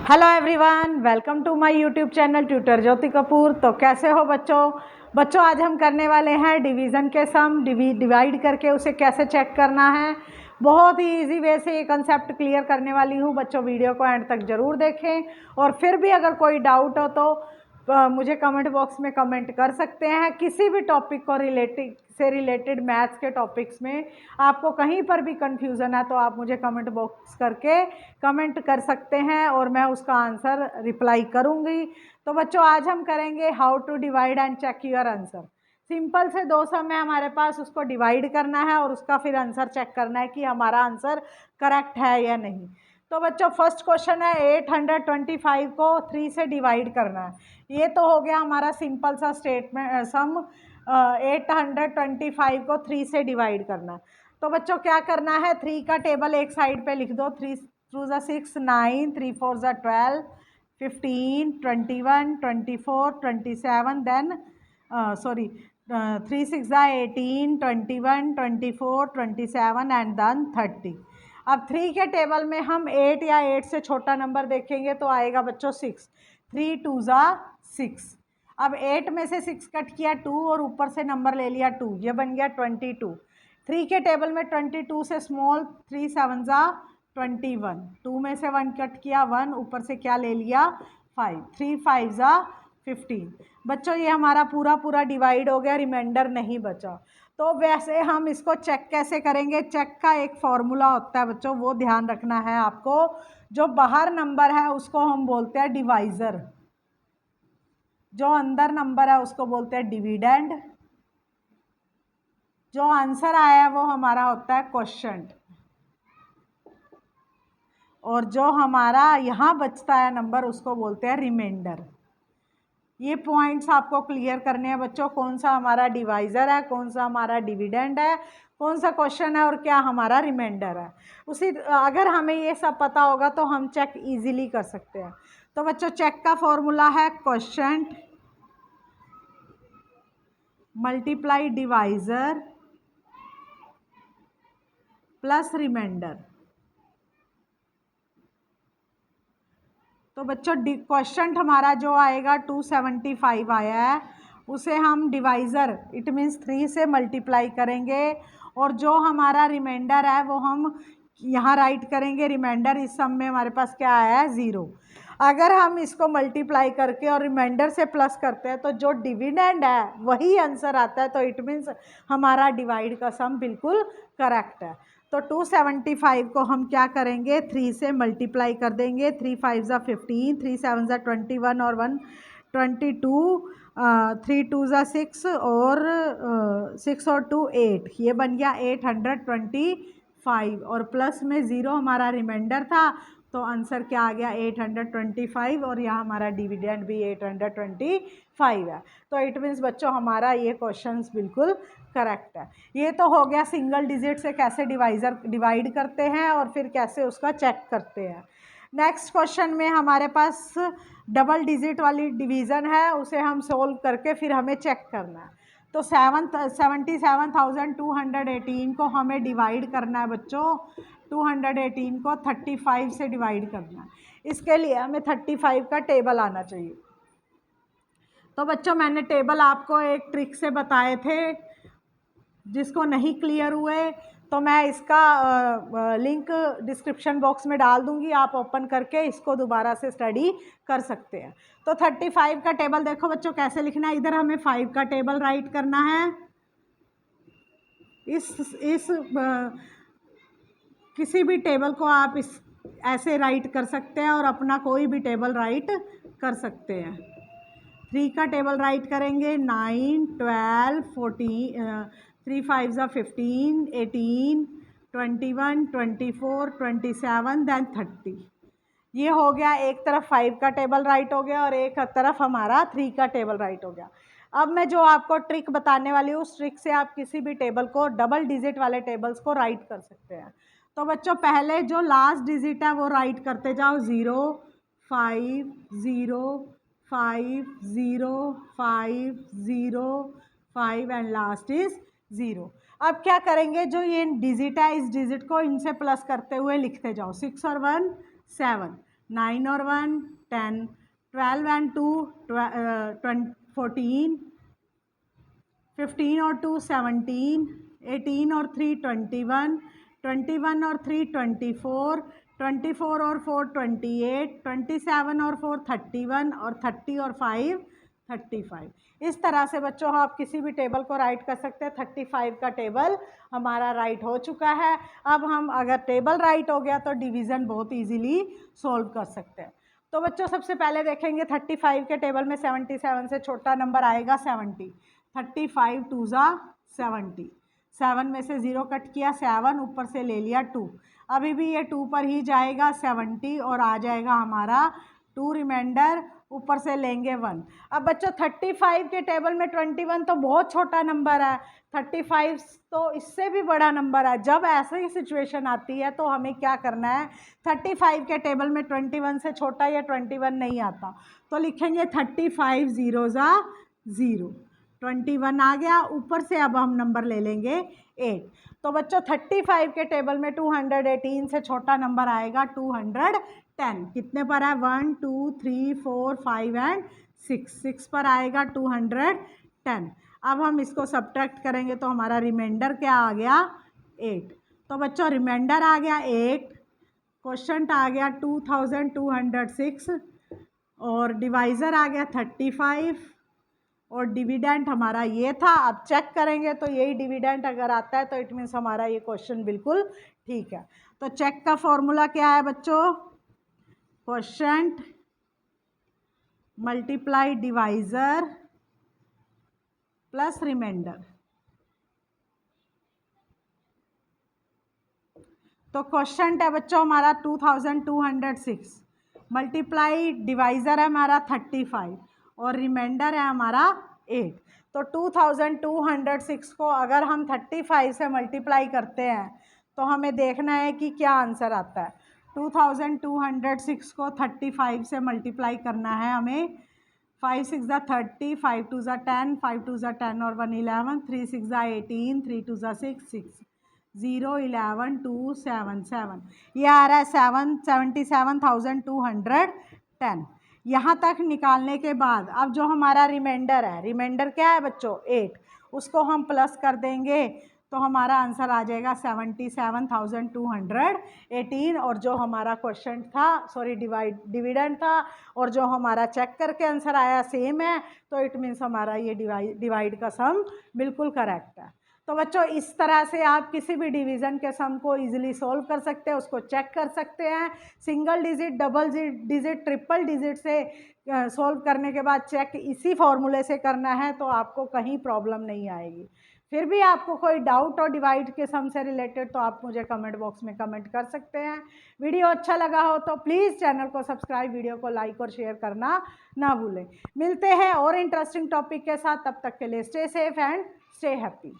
Hello everyone, welcome to my YouTube channel tutor Jyoti Kapoor. तो कैसे हो बच्चों आज हम करने वाले हैं डिवीज़न के सम। डिवाइड करके उसे कैसे चेक करना है, बहुत ही इजी वे से ये कंसेप्ट क्लियर करने वाली हूँ। बच्चों वीडियो को एंड तक ज़रूर देखें, और फिर भी अगर कोई डाउट हो तो मुझे कमेंट बॉक्स में कमेंट कर सकते हैं। किसी भी टॉपिक को रिलेटेड मैथ्स के टॉपिक्स में आपको कहीं पर भी कंफ्यूजन है तो आप मुझे कमेंट बॉक्स करके कमेंट कर सकते हैं और मैं उसका आंसर रिप्लाई करूंगी। तो बच्चों आज हम करेंगे how to divide and check your answer. Simple से दो सम है हमारे पास, उसको डिवाइड करना है और उसका फिर आंसर चेक करना है कि हमारा आंसर करेक्ट है या नहीं। तो बच्चों फर्स्ट क्वेश्चन है 825 को 3 से डिवाइड करना है। ये तो हो गया हमारा सिंपल सा स्टेटमेंट सम। 825 को 3 से डिवाइड करना। तो बच्चों क्या करना है, 3 का टेबल एक साइड पे लिख दो। 3 2 ज़ा 6, 9, 3 4 ज़ा 12, 15, 21, 24, 27, देन 3 6 ज़ा 18, 21, 24, 27 एंड देन 30। अब 3 के टेबल में हम 8 या 8 से छोटा नंबर देखेंगे तो आएगा बच्चों 6। 3 2 ज़ा 6। अब 8 में से 6 कट किया 2 और ऊपर से नंबर ले लिया 2, ये बन गया 22। 3 के टेबल में 22 से स्मॉल 3 7 ज़ा 21। 2 में से 1 कट किया 1, ऊपर से क्या ले लिया 5। 3 5 ज़ा 15। बच्चों ये हमारा पूरा डिवाइड हो गया, रिमाइंडर नहीं बचा। तो वैसे हम इसको चेक कैसे करेंगे, चेक का एक फॉर्मूला होता है बच्चों, वो ध्यान रखना है आपको। जो बाहर नंबर है उसको हम बोलते हैं डिवाइज़र, जो अंदर नंबर है उसको बोलते हैं डिविडेंड, जो आंसर आया है वो हमारा होता है क्वोशंट, और जो हमारा यहाँ बचता है नंबर उसको बोलते हैं रिमाइंडर। ये पॉइंट्स आपको क्लियर करने हैं बच्चों, कौन सा हमारा डिवाइज़र है, कौन सा हमारा डिविडेंड है, कौन सा क्वेश्चन है और क्या हमारा रिमाइंडर है। अगर हमें ये सब पता होगा तो हम चेक इजीली कर सकते हैं। तो बच्चों चेक का फॉर्मूला है quotient multiply divisor plus remainder. तो बच्चों क्वोशंट हमारा जो आएगा 275 आया है, उसे हम डिवाइज़र इट मीन्स 3 से मल्टीप्लाई करेंगे, और जो हमारा रिमाइंडर है वो हम यहाँ राइट करेंगे। रिमाइंडर इस सम में हमारे पास क्या आया है 0। अगर हम इसको मल्टीप्लाई करके और रिमाइंडर से प्लस करते हैं तो जो डिविडेंड है वही आंसर आता है। तो इट मीन्स हमारा डिवाइड का सम बिल्कुल करेक्ट है। तो 275 को हम क्या करेंगे, 3 से मल्टीप्लाई कर देंगे। 3 5 ज़ा 15, 3 7 ज़ा 21 और 1 22, 3 2 ज़ा 6 और 6 और 2 8, ये बन गया 825। और प्लस में 0 हमारा रिमाइंडर था, तो आंसर क्या आ गया 825, और यहाँ हमारा डिविडेंड भी 825 है। तो इट मीन्स बच्चों हमारा ये क्वेश्चंस बिल्कुल करेक्ट है। ये तो हो गया सिंगल डिजिट से कैसे डिवाइड करते हैं और फिर कैसे उसका चेक करते हैं। नेक्स्ट क्वेश्चन में हमारे पास डबल डिजिट वाली डिवीज़न है, उसे हम सोल्व करके फिर हमें चेक करना है। तो 77,218 को हमें डिवाइड करना है बच्चों। 218 को 35 से डिवाइड करना है। इसके लिए हमें 35 का टेबल आना चाहिए। तो बच्चों मैंने टेबल आपको एक ट्रिक से बताए थे, जिसको नहीं क्लियर हुए तो मैं इसका लिंक डिस्क्रिप्शन बॉक्स में डाल दूंगी, आप ओपन करके इसको दोबारा से स्टडी कर सकते हैं। तो 35 का टेबल देखो बच्चों कैसे लिखना है। इधर हमें 5 का टेबल राइट करना है। इस किसी भी टेबल को आप इस ऐसे राइट कर सकते हैं और अपना कोई भी टेबल राइट कर सकते हैं। 3 का टेबल राइट करेंगे 9 12 14, 3 5 ज़ा 15, 18, 21, 24, 27 देन 30। ये हो गया, एक तरफ 5 का टेबल राइट हो गया और एक तरफ हमारा 3 का टेबल राइट हो गया। अब मैं जो आपको ट्रिक बताने वाली हूँ, उस ट्रिक से आप किसी भी टेबल को, डबल डिजिट वाले टेबल्स को राइट कर सकते हैं। तो बच्चों पहले जो लास्ट डिजिट है वो राइट करते जाओ, 0 5 0 5 0 5 0 5 एंड लास्ट इज 0। अब क्या करेंगे, जो ये डिजिट है इस डिजिट को इनसे प्लस करते हुए लिखते जाओ। 6 और 1 7, 9 और 1 10, 12 and 2 14, 15 और 2 17, 18 और 3 21, 21 और 3 24, 24 और 4 28, 27 और 4 31 और 30 और 5 35। इस तरह से बच्चों आप किसी भी टेबल को राइट कर सकते हैं। 35 का टेबल हमारा राइट हो चुका है। अब हम अगर टेबल राइट हो गया तो डिवीज़न बहुत इजीली सॉल्व कर सकते हैं। तो बच्चों सबसे पहले देखेंगे 35 के टेबल में 77 से छोटा नंबर आएगा 70। 35 2 ज़ा 70, 7 में से 0 कट किया, 7 ऊपर से ले लिया 2, अभी भी ये 2 पर ही जाएगा 70 और आ जाएगा हमारा 2 रिमाइंडर, ऊपर से लेंगे 1। अब बच्चों 35 के टेबल में 21 तो बहुत छोटा नंबर है, 35 तो इससे भी बड़ा नंबर है। जब ऐसी सिचुएशन आती है तो हमें क्या करना है, 35 के टेबल में 21 से छोटा या 21 नहीं आता तो लिखेंगे 35 0 ज़ा 0, 21 आ गया, ऊपर से अब हम नंबर ले लेंगे 8। तो बच्चों 35 के टेबल में 218 से छोटा नंबर आएगा 210। कितने पर है, 1 2 3 4 5 एंड 6 पर आएगा 210। अब हम इसको सब्ट्रैक्ट करेंगे तो हमारा रिमाइंडर क्या आ गया, 8। तो बच्चों रिमाइंडर आ गया 8, क्वोशंट आ गया 2206 और डिवाइज़र आ गया 35 और डिविडेंट हमारा ये था। अब चेक करेंगे तो यही डिविडेंट अगर आता है तो इट मीन्स हमारा ये क्वेश्चन बिल्कुल ठीक है। तो चेक का फॉर्मूला क्या है बच्चों, quotient multiply divisor plus remainder. तो क्वोशंट है बच्चों हमारा 2206, मल्टीप्लाई डिवाइज़र है हमारा 35 और रिमाइंडर है हमारा 8। तो 2206 को अगर हम 35 से मल्टीप्लाई करते हैं तो हमें देखना है कि क्या आंसर आता है। 2206 को 35 से मल्टीप्लाई करना है हमें। 5 6 ज़ा 30, 5 2 ज़ा 10, 5 2 ज़ा 10 और 1 11, 3 6 ज़ा 18, 3 2 ज़ा 6 6, 0 11 2 7 7, ये आ रहा है 77,210। यहाँ तक निकालने के बाद अब जो हमारा रिमाइंडर है, रिमाइंडर क्या है बच्चों 8, उसको हम प्लस कर देंगे तो हमारा आंसर आ जाएगा 77,218। और जो हमारा क्वेश्चन था डिविडेंड था और जो हमारा चेक करके आंसर आया सेम है, तो इट मीन्स हमारा ये डिवाइड का सम बिल्कुल करेक्ट है। तो बच्चों इस तरह से आप किसी भी डिवीज़न के सम को इजीली सॉल्व कर सकते हैं, उसको चेक कर सकते हैं। Single digit, double digit, triple digit से सॉल्व करने के बाद चेक इसी फॉर्मूले से करना है तो आपको कहीं प्रॉब्लम नहीं आएगी। फिर भी आपको कोई डाउट हो डिवाइड के सम से रिलेटेड तो आप मुझे कमेंट बॉक्स में कमेंट कर सकते हैं। वीडियो अच्छा लगा हो तो प्लीज़ चैनल को सब्सक्राइब, वीडियो को लाइक और शेयर करना ना भूलें। मिलते हैं और इंटरेस्टिंग टॉपिक के साथ, तब तक के लिए stay safe and stay happy.